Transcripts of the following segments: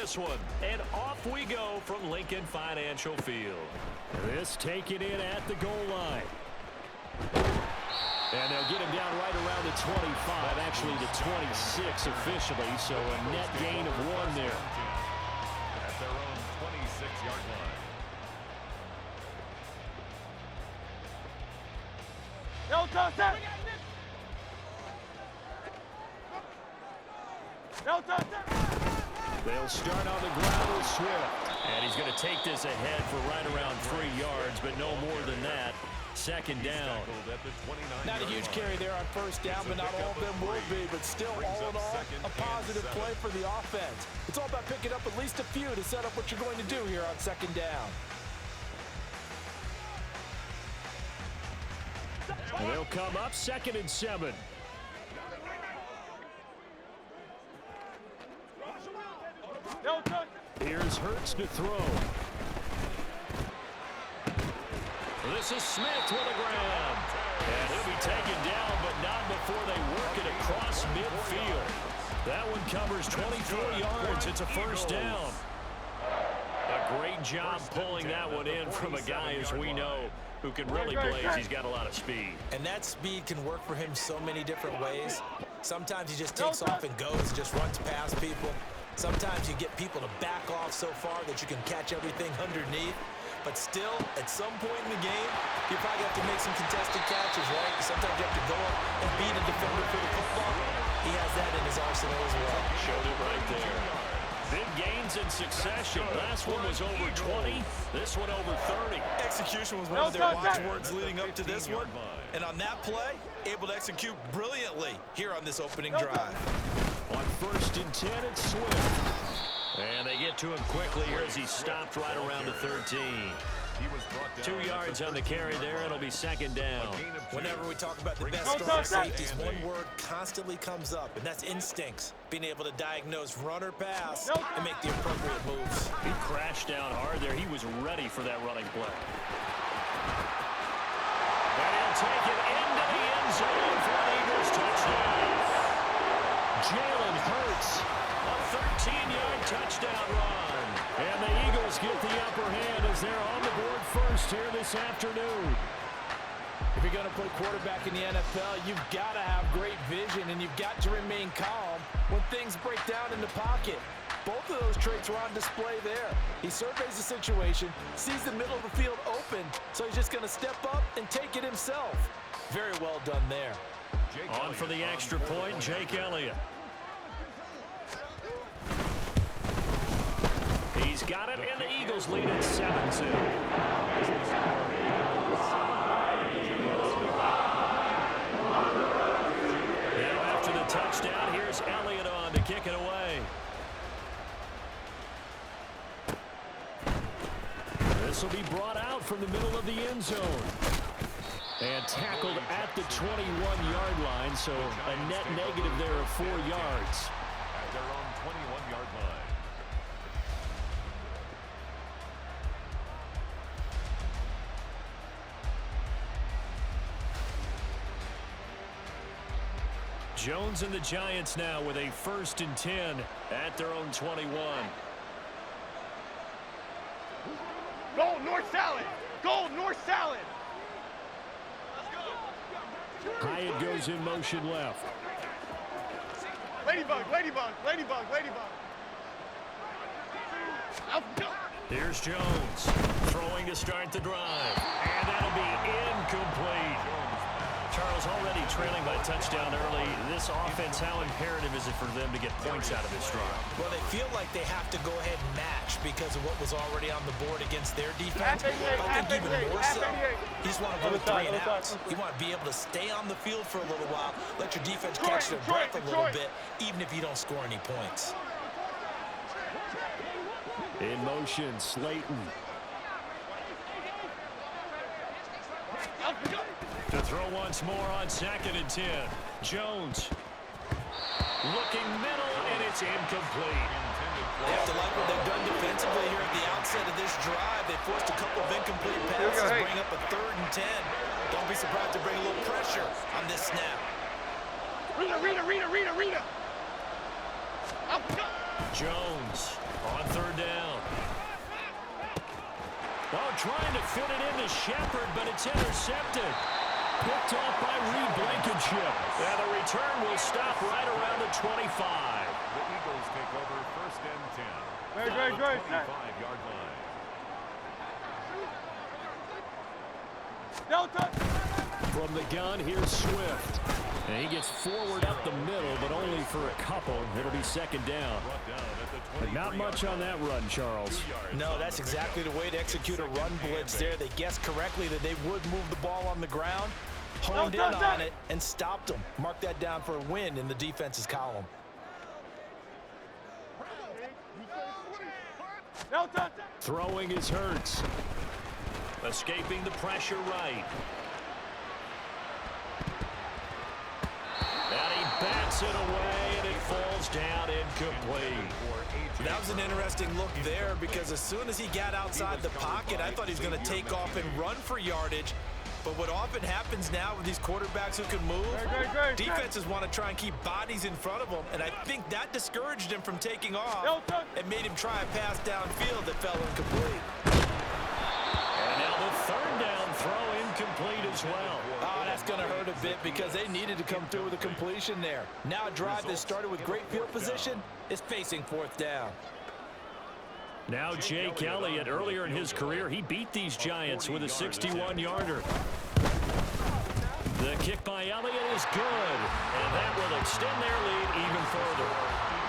this one. And off we go from Lincoln Financial Field. This taken in at the goal line. And they'll get him down right around the 25, actually the 26 officially, so a net gain of 1 there. At their own 26-yard line. No touchdown! No touchdown! They'll start on the ground with Swift. And he's going to take this ahead for right around 3 yards, but no more than that. Second down. Not a huge carry there on first down, but not all of them will be. But still, all in all, a positive play for the offense. It's all about picking up at least a few to set up what you're going to do here on second down. And they'll come up 2nd and 7. Here's Hurts to throw. This is Smith with a grab. And he'll be taken down, but not before they work it across midfield. That one covers 24 yards. It's a first down. A great job pulling that one in from a guy, as we know, who can really blaze. He's got a lot of speed. And that speed can work for him so many different ways. Sometimes he just takes off and goes, just runs past people. Sometimes you get people to back off so far that you can catch everything underneath. But still, at some point in the game, you probably have to make some contested catches, right? Sometimes you have to go up and beat a defender for the football. He has that in his arsenal as well. Showed it right there. Big gains in succession. Last one was over 20. This one over 30. Execution was one of their watchwords leading up to this one. And on that play, able to execute brilliantly here on this opening drive. On 1st and 10, it's Swift. And they get to him quickly here as he stopped right around the 13. 2 yards on the carry there. It'll be second down. Whenever we talk about the best strong safeties, one word constantly comes up, and that's instincts. Being able to diagnose run or pass and make the appropriate moves. He crashed down hard there. He was ready for that running play. And he'll take it into the end zone for an Eagles touchdown. Jalen Hurts, a 13-yard touchdown run. And the Eagles get the upper hand as they're on the board first here this afternoon. If you're going to play quarterback in the NFL, you've got to have great vision, and you've got to remain calm when things break down in the pocket. Both of those traits were on display there. He surveys the situation, sees the middle of the field open, so he's just going to step up and take it himself. Very well done there. On for the extra point, Jake Elliott. He's got it, and the Eagles lead at 7-2. Now after the touchdown, here's Elliott on to kick it away. This will be brought out from the middle of the end zone. And tackled at the 21-yard line, so a net negative there of 4 yards. At their own 21-yard line. Jones and the Giants now with a 1st and 10 at their own 21. Goal, north salad! Goal, north salad! Hyatt goes in motion left. Ladybug, ladybug, ladybug, ladybug. Here's Jones throwing to start the drive. And that'll be incomplete. Charles, already trailing by touchdown early. This offense, how imperative is it for them to get points out of this drive? Well, they feel like they have to go ahead and match because of what was already on the board against their defense. I think even more so, you just want to go with 3 and outs. You want to be able to stay on the field for a little while, let your defense catch their breath a little bit, even if you don't score any points. In motion, Slayton. To throw once more on 2nd and 10. Jones looking middle, and it's incomplete. They have to like what they've done defensively here at the outset of this drive. They forced a couple of incomplete passes, bring up a 3rd and 10. Don't be surprised to bring a little pressure on this snap. Rita! Jones on third down. Oh, trying to fit it into Shepard, but it's intercepted. Picked off by Reed Blankenship. And the return will stop right around the 25. The Eagles take over first and 10. Great. 25-yard line. Delta. From the gun, here's Swift. And he gets forward up the middle, but only for a couple. It'll be second down. But not much on that run, Charles. No, that's exactly the way to execute a run blitz there. They guessed correctly that they would move the ball on the ground, honed in on it, and stopped them. Mark that down for a win in the defense's column. Delta. Throwing is Hurts. Escaping the pressure right. And he bats it away, and it falls down incomplete. That was an interesting look there because as soon as he got outside the pocket, I thought he was going to take off and run for yardage. But what often happens now with these quarterbacks who can move, defenses want to try and keep bodies in front of them, and I think that discouraged him from taking off and made him try a pass downfield that fell incomplete. And now the third down throw incomplete as well. Oh, that's going to hurt a bit because they needed to come through with a completion there. Now a drive that started with great field position is facing fourth down. Now Jake Elliott, earlier in his career, he beat these Giants with a 61-yarder. The kick by Elliott is good, and that will extend their lead even further.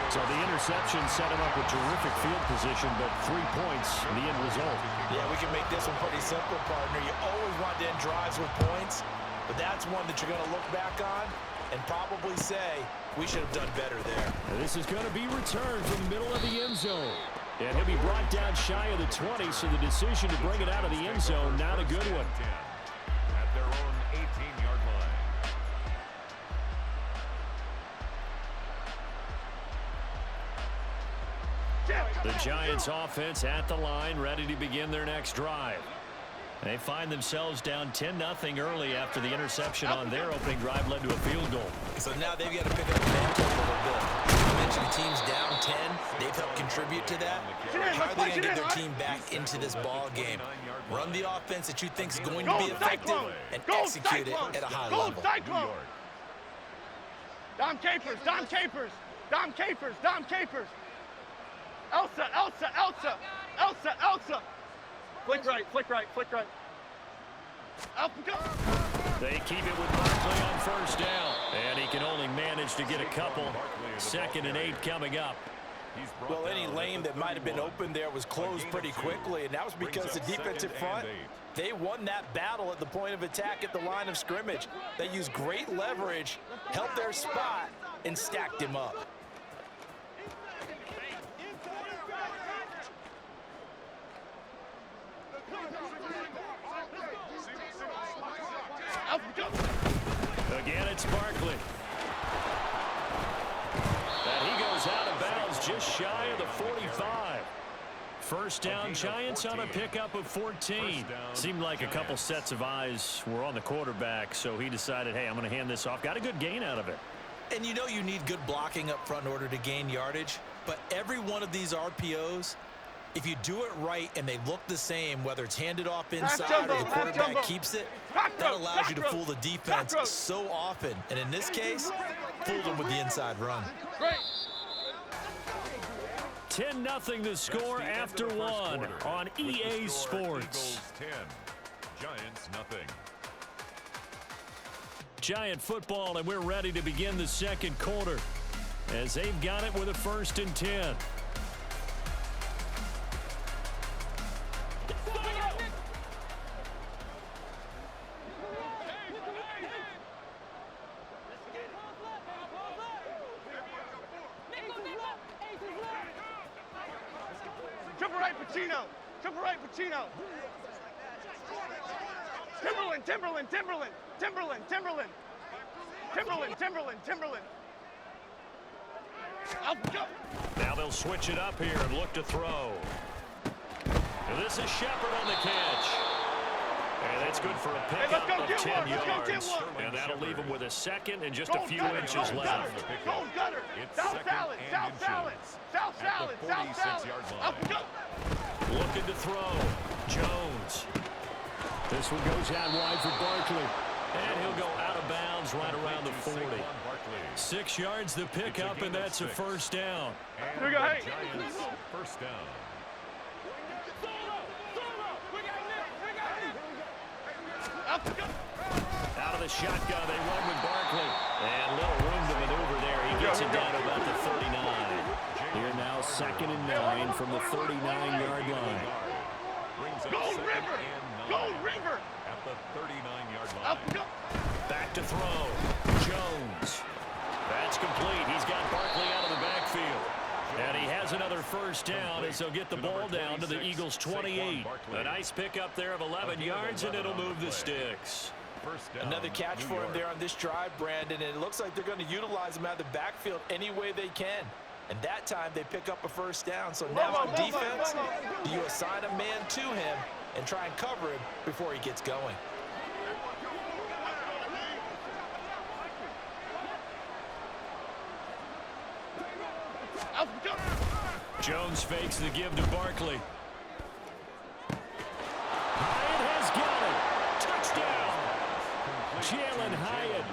So the interception set him up with terrific field position, but 3 points in the end result. Yeah, we can make this one pretty simple, partner. You always want to end drives with points, but that's one that you're going to look back on and probably say, we should have done better there. And this is going to be returned from the middle of the end zone. And he'll be brought down shy of the 20, so the decision to bring it out of the end zone, not a good one. At their own 18-yard line. The Giants offense at the line, ready to begin their next drive. They find themselves down 10-0 early after the interception on their opening drive led to a field goal. So now they've got to pick up the mantle a little bit. You mentioned teams down 10. They've helped contribute to that. How are they going to get their team back into this ball game? Run the offense that you think is going to be effective and execute it at a high level. Dom Capers. Elsa. Flick right. Alpha, go. They keep it with Barkley on first down. And he can only manage to get a couple. 2nd and 8 coming up. Well, any lane that might have been open there was closed pretty quickly, and that was because the defensive front, they won that battle at the point of attack at the line of scrimmage. They used great leverage, held their spot, and stacked him up. Again, it's Barkley. And he goes out of bounds just shy of the 45. First down, Giants on a pickup of 14. Seemed like a couple sets of eyes were on the quarterback, so he decided, hey, I'm going to hand this off. Got a good gain out of it. And you know you need good blocking up front in order to gain yardage, but every one of these RPOs, if you do it right and they look the same, whether it's handed off inside or the quarterback keeps it, that allows you to fool the defense so often. And in this case, fooled them with the inside run. 10-0 the score after one on EA Sports. 10, Giants nothing. Giant football, and we're ready to begin the second quarter as they've got it with a 1st and 10. Triple right, Pacino. Timberland. Now they'll switch it up here and look to throw. And this is Shepard on the catch. And that's good for a pickup of 10 yards. And that'll leave him with a second and just a few inches left. Go, Gunner. South salad. South salad. South salad. South salad. Looking to throw. Jones. This one goes out wide for Barkley. And he'll go out of bounds right around the 40. 6 yards the pickup, and that's a first down. Here we go, hey. First down. Out of the shotgun, they run with Barkley. And little room to maneuver there. He gets it down to about the 39. Here now, 2nd and 9 from the 39-yard line. Go, River! Go, River! At the 39-yard line. Back to throw. Jones. That's complete. He's got Barkley out of the backfield. And he has another first down as they'll get the ball down to the Eagles' 28. A nice pickup there of 11 yards, and it'll move the sticks. Another catch for him there on this drive, Brandon, and it looks like they're going to utilize him out of the backfield any way they can. And that time they pick up a first down. So now on defense, you assign a man to him and try and cover him before he gets going. Jones fakes the give to Barkley. Hyatt has got it. Touchdown. Jalen Hyatt,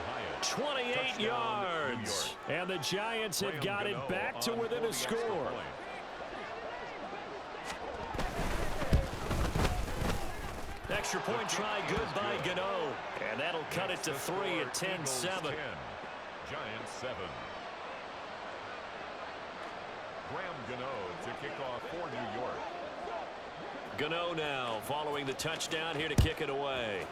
28 yards. And the Giants have got it back to within a score. Extra point try good by Gano. And that'll cut it to 3 at 10-7. Giants 7. Graham Gano to kick off for New York. Gano now following the touchdown here to kick it away.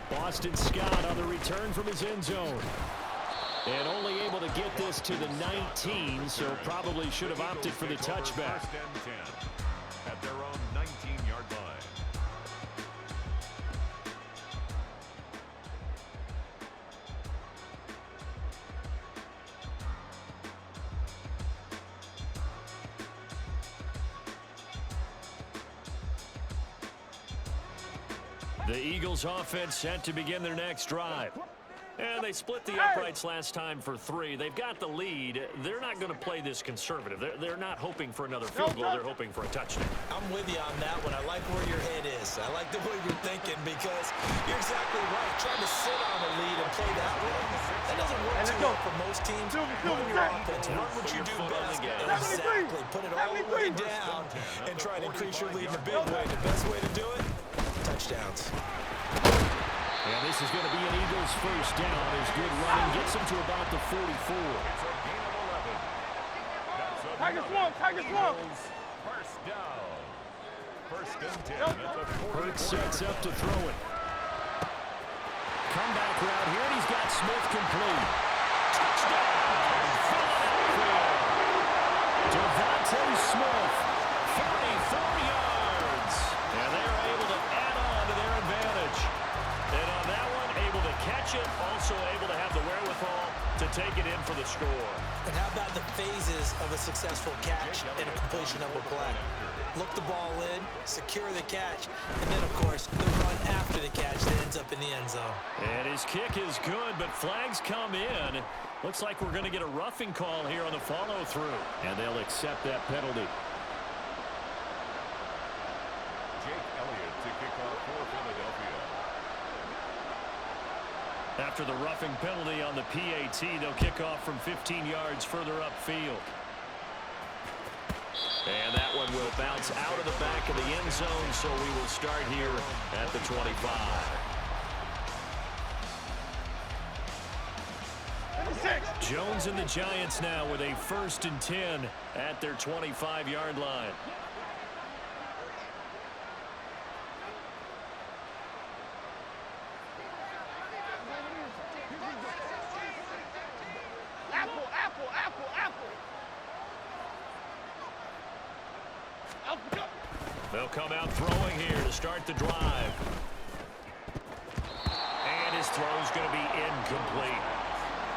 Boston Scott on the return from his end zone. And only able to get this to the 19, so probably should have opted for the touchback. First and 10 at their own 19-yard line. The Eagles offense set to begin their next drive. And they split the uprights last time for 3. They've got the lead. They're not going to play this conservative. They're not hoping for another field goal. They're hoping for a touchdown. I'm with you on that one. I like where your head is. I like the way you're thinking because you're exactly right. Trying to sit on a lead and play that way, that doesn't work too well for most teams. Run your offense. Run what you do best. Exactly. Put it all the way down and try to increase your lead in a big way. The best way to do it, touchdowns. And this is going to be an Eagles first down as good running gets them to about the 44. It's a gain of 11. Tigers won. Tigers won. First down. First and 10 at the 44. Hurts sets up to throw it. Comeback route here, and he's got Smith complete. Touchdown! Devontae Smith, 34 yards. And they're able to add on to their advantage. And on that one, able to catch it, also able to have the wherewithal to take it in for the score. And how about the phases of a successful catch and a completion of a play? Look the ball in, secure the catch, and then, of course, the run after the catch that ends up in the end zone. And his kick is good, but flags come in. Looks like we're going to get a roughing call here on the follow-through. And they'll accept that penalty. Jake Elliott to kick off for Philadelphia. After the roughing penalty on the PAT, they'll kick off from 15 yards further upfield. And that one will bounce out of the back of the end zone, so we will start here at the 25. Jones and the Giants now with a 1st and 10 at their 25-yard line. They'll come out throwing here to start the drive. And his throw is going to be incomplete.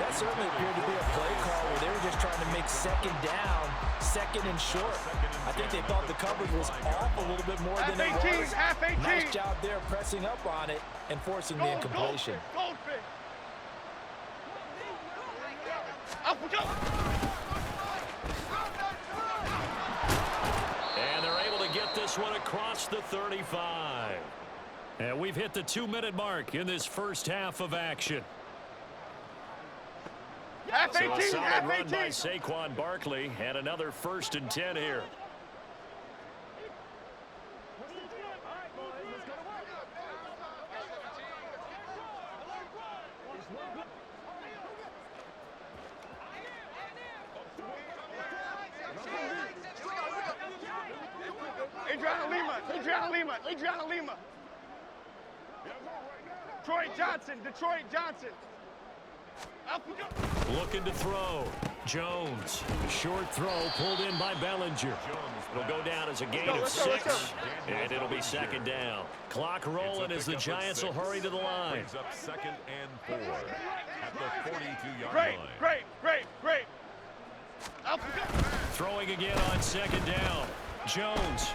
That certainly appeared to be a play call where they were just trying to to make second down, second and short. I think they thought the coverage was off a little bit more than it was. Half 18. Nice job there pressing up on it and forcing the incompletion. Goldfish. And they're able to get this one across the 35. And we've hit the 2-minute mark in this first half of action. Half 18, So a solid half run 18. by Saquon Barkley, and another 1st and 10 here. Adriana Lima. Detroit Johnson. Looking to throw. Jones. Short throw pulled in by Bellinger. It'll go down as a gain of 6. And it'll be second down. Clock rolling as the Giants will hurry to the line. Brings up 2nd and 4 at the 42-yard line. Great. Throwing again on 2nd down. Jones.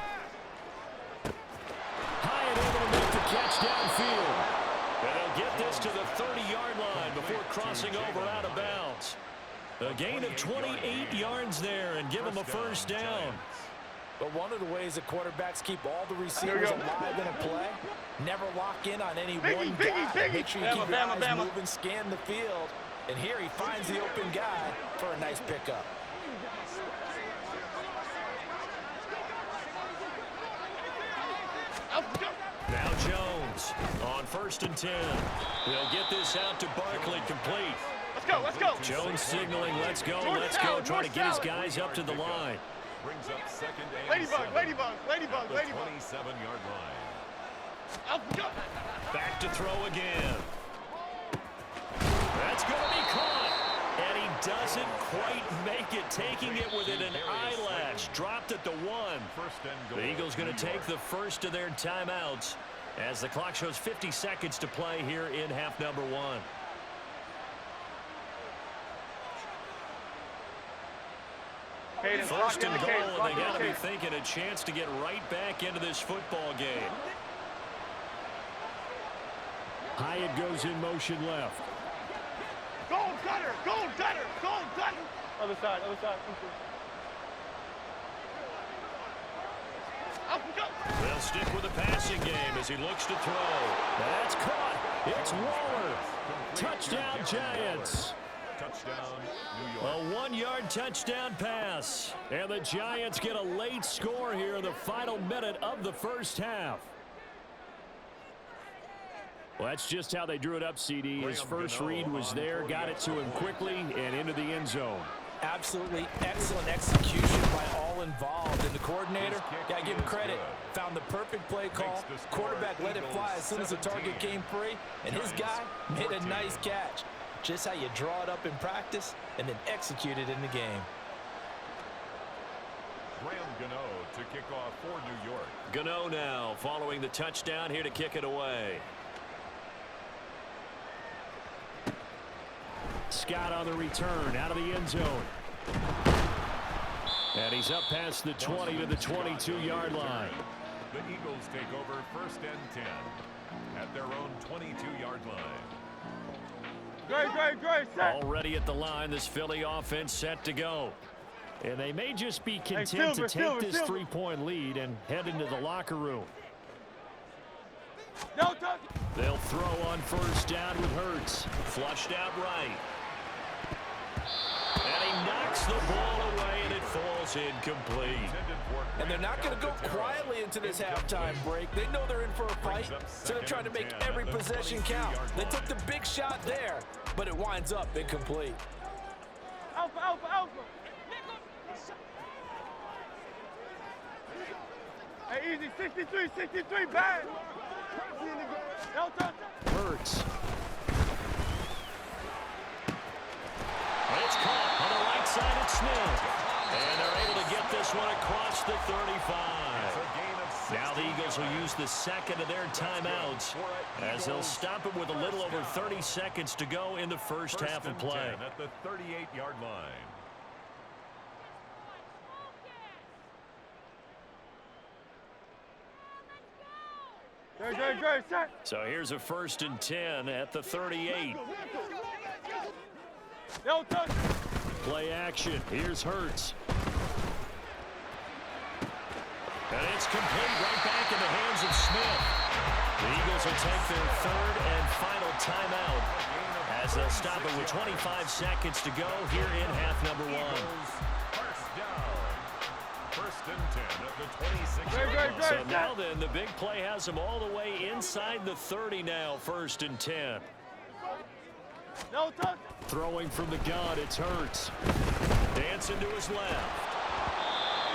High and able to make the catch downfield. And they'll get this to the 30-yard line before crossing over out of bounds. A gain of 28 yards there and give them a 1st down. But one of the ways that quarterbacks keep all the receivers alive in a play, never lock in on any one guy. Make sure you keep your eyes moving, scan the field. And here he finds the open guy for a nice pickup. Now Jones on 1st and 10. They'll get this out to Barkley, complete. Let's go. Jones signaling, let's go. Trying to get his guys up to the line. Brings up 2nd and 7. Ladybug. 27-yard line. Back to throw again. That's going to be caught. And he doesn't quite make it, taking it within an eyelash. Dropped at the 1. The Eagles going to take the first of their timeouts as the clock shows 50 seconds to play here in half number 1. First and goal, and they got to be thinking a chance to get right back into this football game. Hyatt goes in motion left. Gold cutter. Other side. They'll stick with the passing game as he looks to throw. That's caught. It's Waller. Touchdown, Giants. Touchdown, New York. A 1-yard touchdown pass. And the Giants get a late score here in the final minute of the first half. Well, that's just how they drew it up, CD. His first read was there, got it to him quickly, and into the end zone. Absolutely excellent execution by all involved. And the coordinator, got to give him credit, found the perfect play call. Quarterback let it fly as soon as the target came free, and his guy made a nice catch. Just how you draw it up in practice and then execute it in the game. Graham Gano to kick off for New York. Gano now following the touchdown here to kick it away. Scott on the return out of the end zone. And he's up past the 20 to the 22-yard line. The Eagles take over 1st and 10 at their own 22-yard line. Great. Already at the line, this Philly offense set to go. And they may just be content to take this 3-point lead and head into the locker room. They'll throw on 1st down with Hurts. Flushed out right. And he knocks the ball away, and it falls incomplete. And they're not going to go quietly into this halftime break. They know they're in for a fight, so they're trying to make every possession count. They took the big shot there, but it winds up incomplete. Alpha. Hey, easy. 63, bad. Hurts. It's caught on the right side at Smith. And they're able to get this one across the 35. Now the Eagles will use the second of their timeouts as they'll stop it with a little over 30 seconds to go in the first half of play. At the 38-yard line. So here's a 1st and 10 at the 38. Play action. Here's Hurts. And it's complete right back in the hands of Smith. The Eagles will take their 3rd and final timeout as they'll stop it with 25 seconds to go here in half number 1. First down. 1st and 10 at the 26. So now then, the big play has them all the way inside the 30 now, 1st and 10. Throwing from the gun, it's Hurts. Dancing to his left.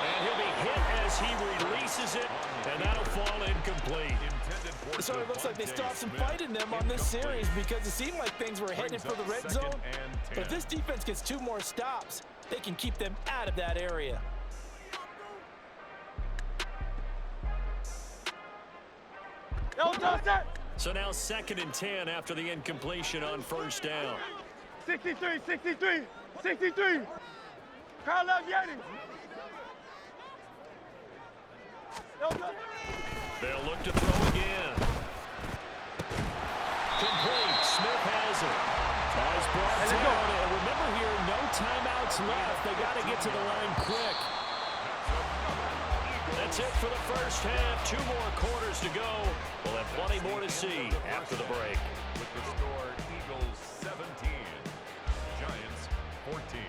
And he'll be hit as he releases it, and that'll fall incomplete. So it looks like they still have some fight in them on this series because it seemed like things were headed for the red zone. But if this defense gets 2 more stops, they can keep them out of that area. So now 2nd and 10 after the incompletion on 1st down. 63. Carl Yetti. They'll look to throw again. Complete. Smith has it. He's brought down. And remember here, no timeouts left. They got to get to the line quick. That's it for the 1st half. 2 more quarters to go. We'll have plenty more to see after the break. With the score, Eagles 17, Giants 14.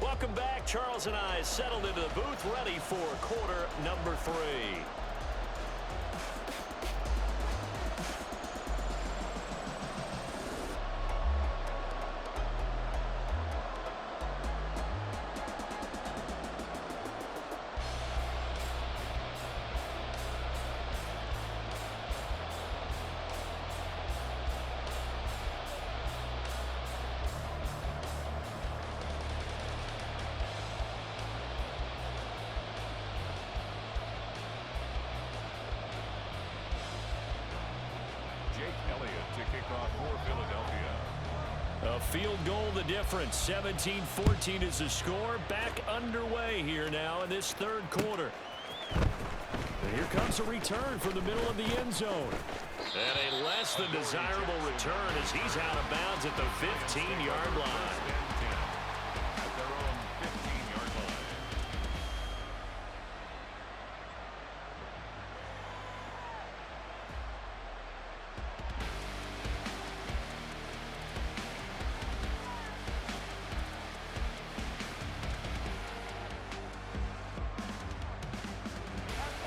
Welcome back. Charles and I settled into the booth, ready for quarter number 3. A field goal the difference. 17-14 is the score. Back underway here now in this 3rd quarter. And here comes a return from the middle of the end zone. And a less than desirable return as he's out of bounds at the 15-yard line. At their own 15-yard line.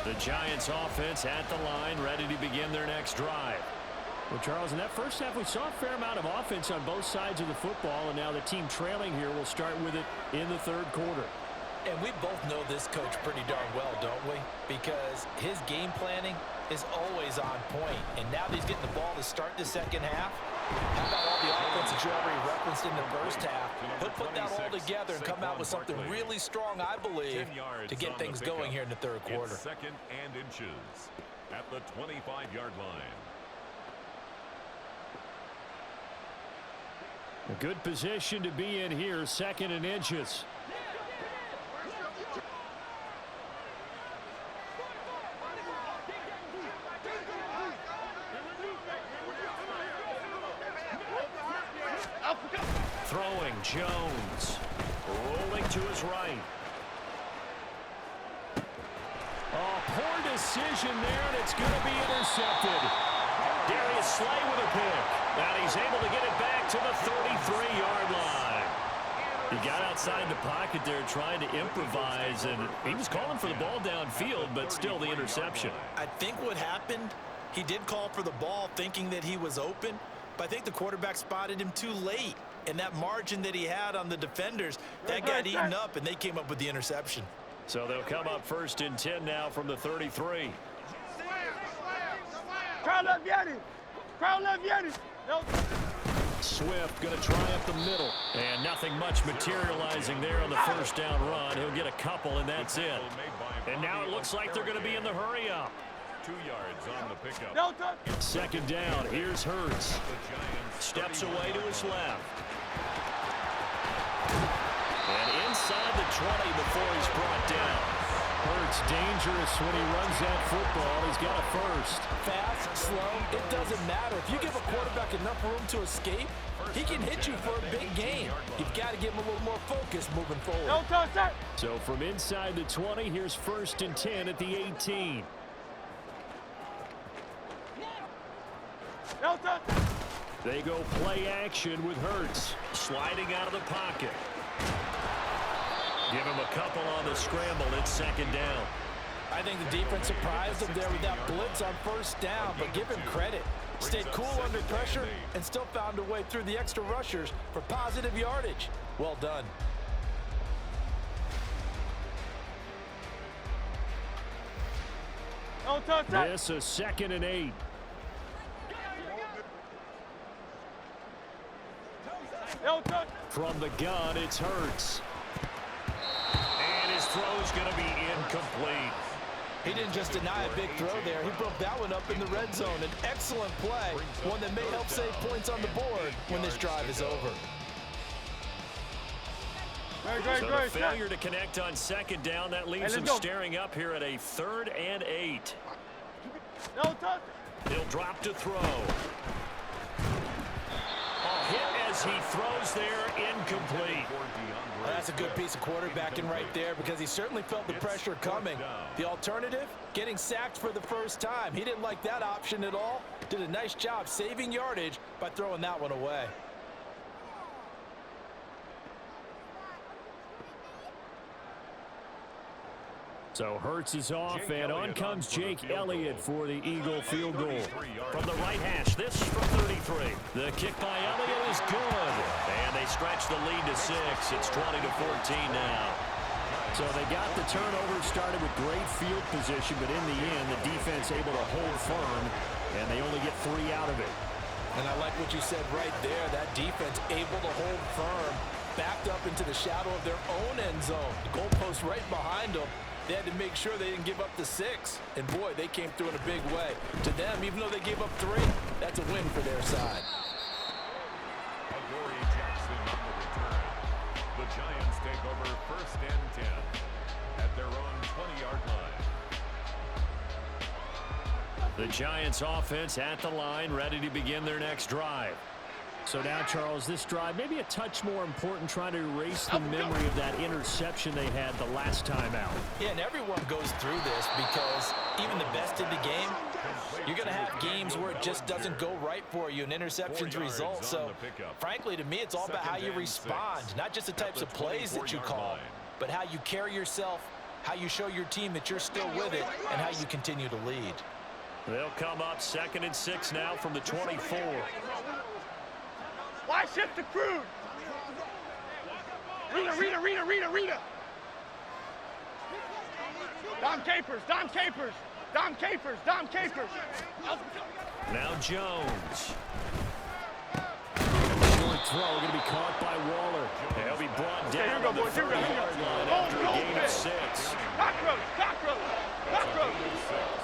The Giants offense at the line, ready to begin their next drive. Well, Charles, in that 1st half, we saw a fair amount of offense on both sides of the football, and now the team trailing here will start with it in the 3rd quarter. And we both know this coach pretty darn well, don't we? Because his game planning is always on point. And now that he's getting the ball to start the 2nd half, how about all the offense that you already referenced in the 1st half? He'll put that all together and come out with something really strong, I believe, to get things going here in the 3rd quarter. 2nd and inches at the 25-yard line. A good position to be in here, 2nd and inches. Throwing, Jones. Rolling to his right. Oh, poor decision there, and it's going to be intercepted. Darius Slay with a pick. And he's able to get it back to the 33-yard line. He got outside the pocket there trying to improvise, and he was calling for the ball downfield, but still the interception. I think what happened, he did call for the ball thinking that he was open, but I think the quarterback spotted him too late. And that margin that he had on the defenders, that got eaten up, and they came up with the interception. So they'll come up 1st and 10 now from the 33. Carl Yetti. Swift going to try up the middle. And nothing much materializing there on the first down run. He'll get a couple, and that's it. And now it looks like they're going to be in the hurry-up. 2 yards on the pickup. Second down. Here's Hurts. Steps away to his left. And inside the 20 before he's brought down. Hurts dangerous when he runs that football. He's got a first. Fast, slow, it doesn't matter. If you give a quarterback enough room to escape, he can hit you for a big gain. You've got to give him a little more focus moving forward. So from inside the 20, here's 1st and 10 at the 18. They go play action with Hurts. Sliding out of the pocket. Give him a couple on the scramble. It's second down. I think the defense surprised him there with that blitz on first down, but give him credit. Stayed cool under pressure and still found a way through the extra rushers for positive yardage. Well done. This is 2nd and 8. From the gun, it's Hurts. And his throw's going to be incomplete. He didn't just deny a big throw there. He broke that one up in the red zone. An excellent play, one that may help save points on the board when this drive is over. So the failure to connect on second down, that leaves him staring up here at a 3rd and 8. He'll drop to throw. A hit as he throws there, incomplete. Well, that's a good piece of quarterbacking right there because he certainly felt the pressure coming. The alternative, getting sacked for the first time. He didn't like that option at all. Did a nice job saving yardage by throwing that one away. So Hurts is off, and on comes Jake Elliott for the Eagle field goal. From the right hash, this from 33. The kick by Elliott is good. And they stretch the lead to 6. It's 20-14 now. So they got the turnover started with great field position, but in the end, the defense able to hold firm, and they only get 3 out of it. And I like what you said right there. That defense able to hold firm, backed up into the shadow of their own end zone. The goalpost right behind them. They had to make sure they didn't give up the 6. And, boy, they came through in a big way. To them, even though they gave up 3, that's a win for their side. Jackson on the return. The Giants take over 1st and 10 at their own 20-yard line. The Giants offense at the line, ready to begin their next drive. So now, Charles, this drive maybe a touch more important, trying to erase the memory of that interception they had the last time out. Yeah, and everyone goes through this because even the best in the game, you're going to have games where it just doesn't go right for you, and interceptions result. So, frankly, to me, it's all about how you respond, not just the types of plays that you call, but how you carry yourself, how you show your team that you're still with it, and how you continue to lead. They'll come up 2nd and 6 now from the 24. Why shift the crude? Rita. Dom Capers. Now Jones. Short throw going to be caught by Waller. He'll be brought down on the 30-yard line after a gain of 6. Cockroach.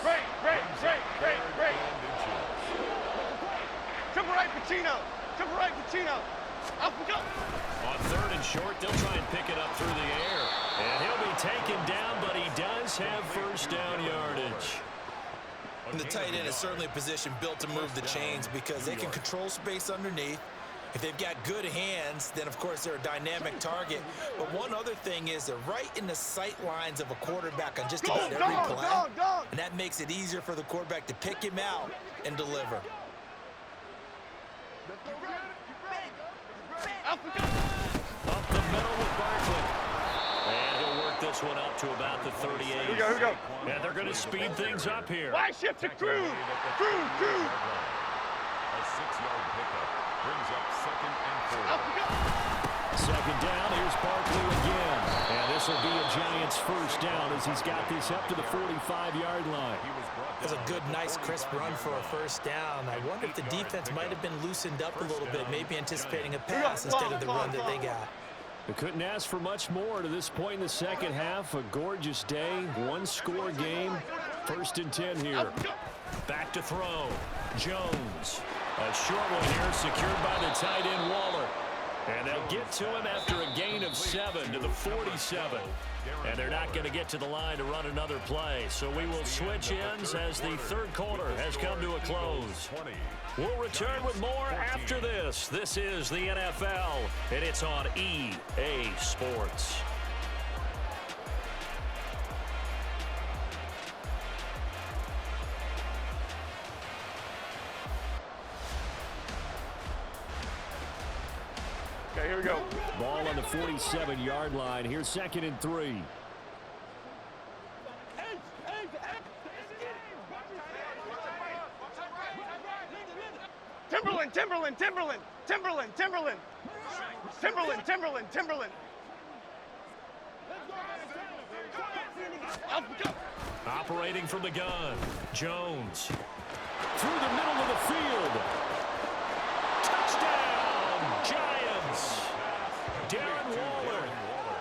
Break. Triple right, Pacino. Up we go. On 3rd and short, they'll try and pick it up through the air. And he'll be taken down, but he does have first down yardage. And the tight end is certainly a position built to move the chains because they can control space underneath. If they've got good hands, then, of course, they're a dynamic target. But one other thing is they're right in the sight lines of a quarterback on just about every play. And that makes it easier for the quarterback to pick him out and deliver. Up the middle with Barkley. And he'll work this one up to about the 38. Here we go. And they're going to speed things up here. Why shift to crude? A 6-yard pickup brings up 2nd and 4. second down. Here's Barkley again. And this will be a Giants first down as he's got this up to the 45-yard line. It was a good, nice, crisp run for a first down. I wonder if the defense might have been loosened up a little bit, maybe anticipating a pass instead of the run that they got. They couldn't ask for much more to this point in the second half. A gorgeous day, one-score game. First and 10 here. Back to throw. Jones. A short one here secured by the tight end Waller. And they'll get to him after a gain of 7 to the 47. And they're not going to get to the line to run another play. So we will switch ends as the third quarter has come to a close. We'll return with more after this. This is the NFL, and it's on EA Sports. Okay, here we go. Ball on the 47-yard line. Here's second and 3. Timberland, Timberland, Timberland, Timberland, Timberland. Timberland, Timberland, Timberland. Operating from the gun. Jones. Through the middle of the field. Touchdown, Giants. Darren Waller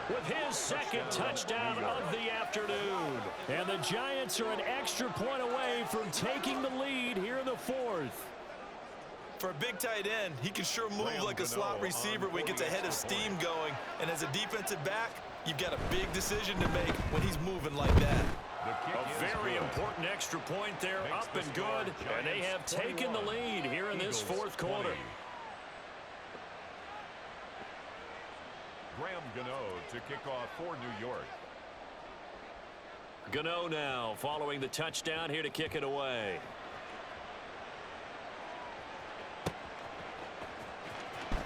with his second touchdown of the afternoon. And the Giants are an extra point away from taking the lead here in the fourth. For a big tight end, he can sure move like a slot receiver when he gets a head of steam going. And as a defensive back, you've got a big decision to make when he's moving like that. A very important extra point there, up and good. And they have taken the lead here in this fourth quarter. Graham Gano to kick off for New York. Gano now following the touchdown here to kick it away.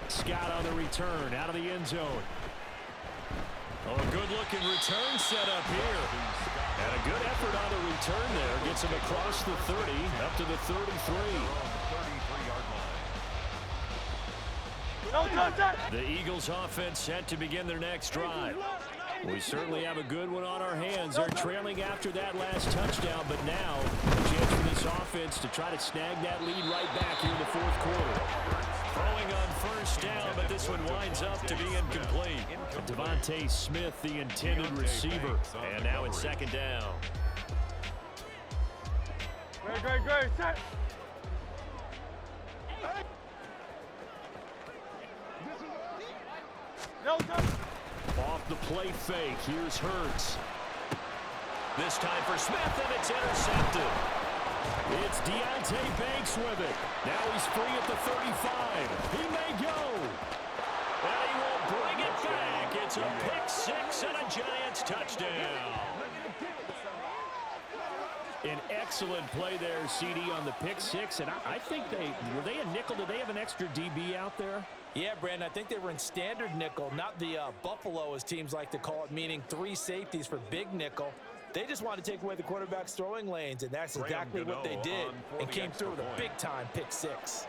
Scott on the return out of the end zone. Oh, a good-looking return set up here. And a good effort on the return there. Gets him across the 30, up to the 33. The Eagles offense set to begin their next drive. We certainly have a good one on our hands. They're trailing after that last touchdown, but now a chance for this offense to try to snag that lead right back here in the fourth quarter. Throwing on first down, but this one winds up to be incomplete. Devontae Smith, the intended receiver, and now it's second down. Great, set. No, Off the play fake, here's Hurts. This time for Smith, and it's intercepted. It's Deontay Banks with it. Now he's free at the 35. He may go. And he will bring it back. It's a pick six and a Giants touchdown. An excellent play there, CD, on the pick six. And I think were they a nickel? Did they have an extra DB out there? Yeah, Brandon, I think they were in standard nickel, not the Buffalo, as teams like to call it, meaning 3 safeties for big nickel. They just wanted to take away the quarterback's throwing lanes, and that's exactly what they did, and came through with a big-time pick six.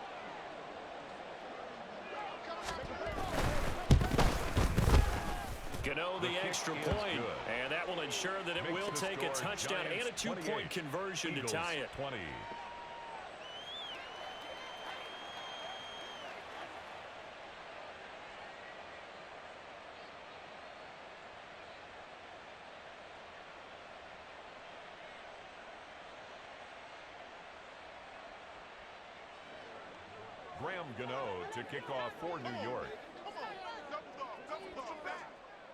Gano the extra point, and that will ensure that it will take a touchdown and a 2-point conversion to tie it. 20. Graham Gano to kick off for New York.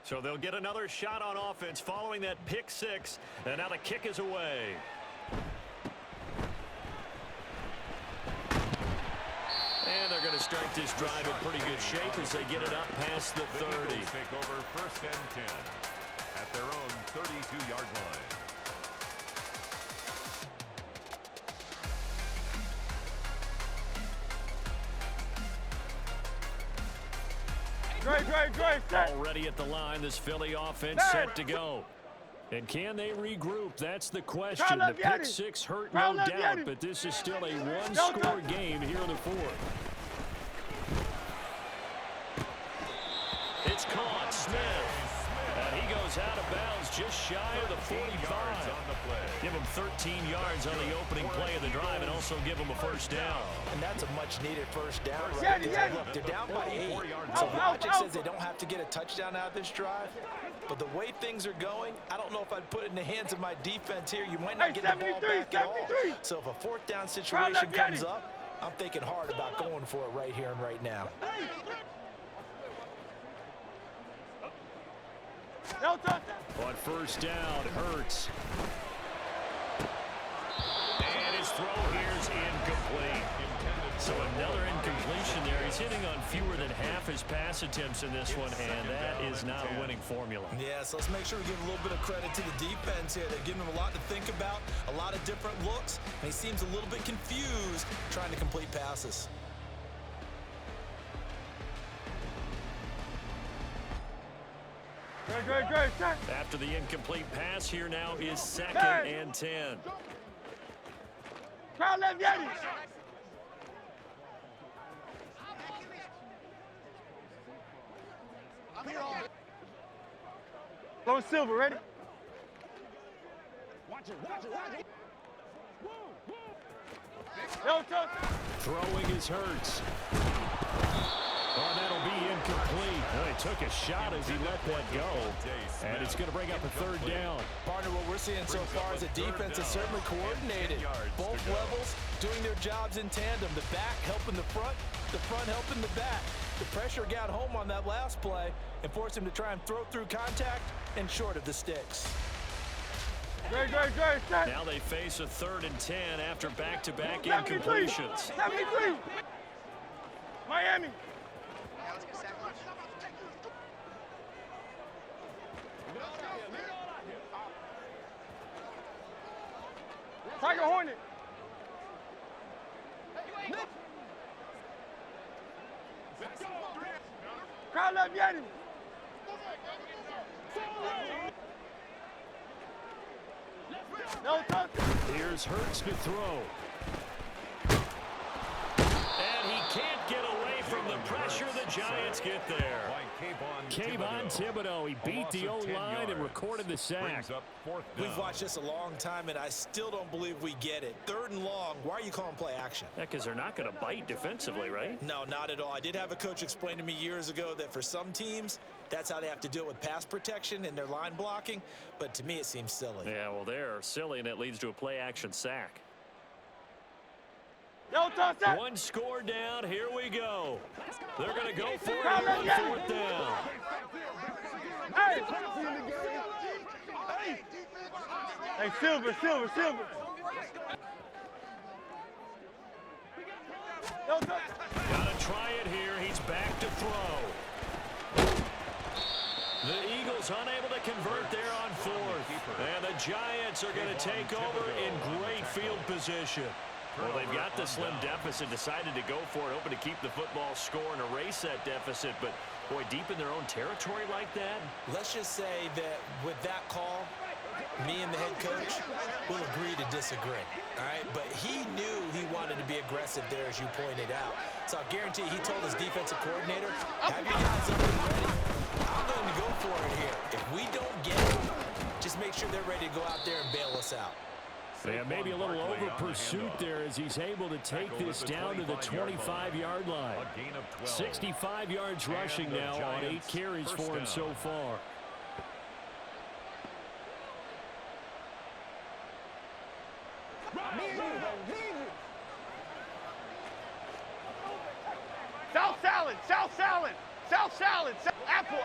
So they'll get another shot on offense following that pick six, and now the kick is away. And they're going to start this drive in pretty good shape as they get it up past the 30. The Eagles take over first and 10 at their own 32-yard line. Great, set. Already at the line, this Philly offense set to go. And can they regroup? That's the question. The pick six hurt, no doubt, but this is still a one-score game here in the fourth. Smith. And he goes out of bounds just shy of the 45. Give him 13 yards on the opening play of the drive and also give him a first down. And that's a much-needed first down right there. Look, they're down by 8. So logic says they don't have to get a touchdown out of this drive. But the way things are going, I don't know if I'd put it in the hands of my defense here. You might not get the ball back at all. So if a fourth down situation comes up, I'm thinking hard about going for it right here and right now. On first down, Hurts. And his throw here's incomplete. So another incompletion there. He's hitting on fewer than half his pass attempts in this one, and that is not a winning formula. Yeah, so let's make sure we give a little bit of credit to the defense here. They're giving him a lot to think about, a lot of different looks, and he seems a little bit confused trying to complete passes. After the incomplete pass, here now is 2nd and 10. Crowd left, Yeti. Low Silver, ready? Watch it. Throwing is Hurts. Oh, that'll be incomplete. Well, he took a shot as he let that go. And it's going to bring up a third down. Partner, what we're seeing so far is the defense is certainly coordinated. Both levels doing their jobs in tandem. The back helping the front helping the back. The pressure got home on that last play and forced him to try and throw through contact and short of the sticks. Now they face a 3rd and 10 after back-to-back incompletions. 73. Miami. Tiger Hornet. Crowd left Yeti. Here's Hurts to throw. And he can't get away from the pressure. The Giants get there. Kayvon Thibodeau, he beat the O-line and recorded the sack. We've watched this a long time, and I still don't believe we get it. 3rd and long, why are you calling play action? Yeah, because they're not going to bite defensively, right? No, not at all. I did have a coach explain to me years ago that for some teams, that's how they have to deal with pass protection and their line blocking, but to me it seems silly. Yeah, well, they're silly, and it leads to a play-action sack. One score down. Here we go. They're going to go for it on 4th down. Hey, Silver. Gotta try it here. He's back to throw. The Eagles unable to convert there on 4th. And the Giants are going to take over in great field position. Well, they've got the slim deficit, decided to go for it, hoping to keep the football score and erase that deficit. But, boy, deep in their own territory like that. Let's just say that with that call, me and the head coach will agree to disagree, all right? But he knew he wanted to be aggressive there, as you pointed out. So I guarantee he told his defensive coordinator, have your guys up and ready. I'm going to go for it here. If we don't get it, just make sure they're ready to go out there and bail us out. Yeah, maybe a little over pursuit there as he's able to take this down to the 25-yard line. 65 yards rushing now on 8 carries for him so far. South salad. Apple.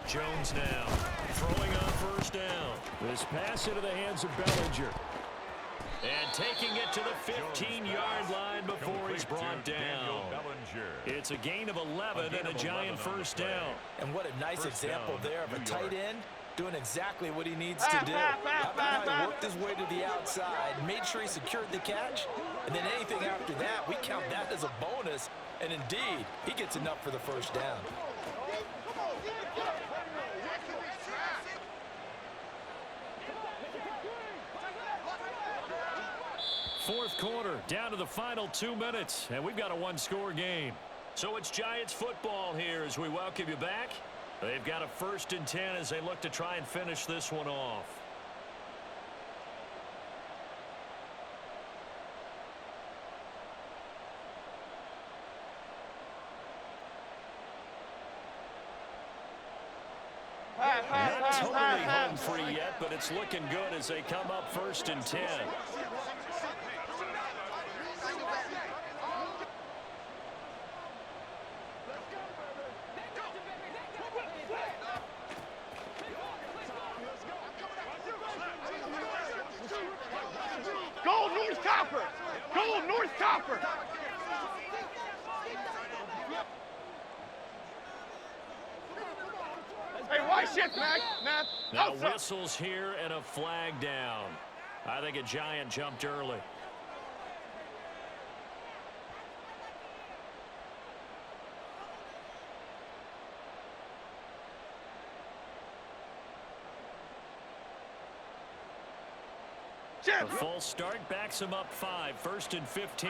Jones now throwing on first down. This pass into the hands of Bellinger. And taking it to the 15-yard line before he's brought down. It's a gain of 11 and a Giant first down. And what a nice example there of a tight end doing exactly what he needs to do. How about how he worked his way to the outside, made sure he secured the catch, and then anything after that, we count that as a bonus. And indeed, he gets enough for the first down. Fourth quarter, down to the final 2 minutes, and we've got a one-score game. So it's Giants football here as we welcome you back. They've got a 1st and 10 as they look to try and finish this one off. Not totally home free yet, but it's looking good as they come up 1st and 10. Go, North Copper! Go, North Copper! Hey, why shift, Matt? Now whistles here and a flag down. I think a Giant jumped early. A full start backs him up 5, 1st and 15.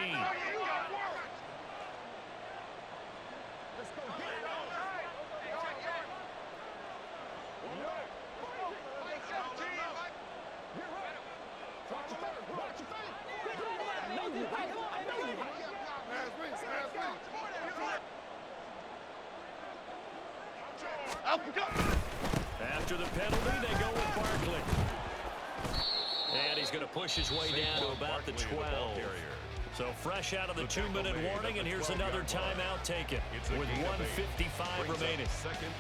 After the penalty, they go with Barkley. And he's going to push his way down to about the 12. So fresh out of the 2-minute warning, and here's another timeout taken with 1:55 remaining.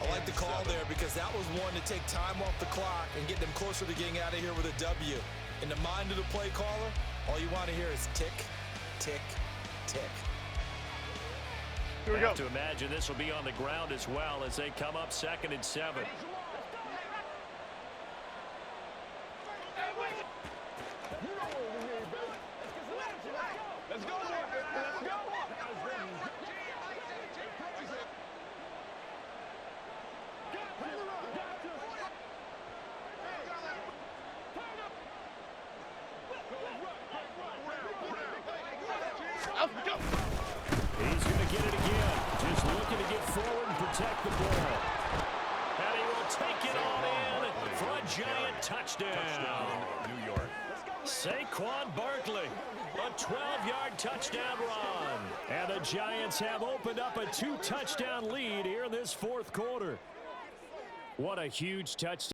I like the call there because that was one to take time off the clock and get them closer to getting out of here with a W. In the mind of the play caller, all you want to hear is tick, tick, tick. Here we I have go. to imagine this will be on the ground as well as they come up 2nd and 7. Let's go, let's go. He's going to get it again. Just looking to get forward and protect the ball. And he will take it on in for a Giant touchdown. New York. Saquon Barkley, a 12-yard touchdown run. And the Giants have opened up a 2-touchdown lead here in this 4th quarter. What a huge touchdown.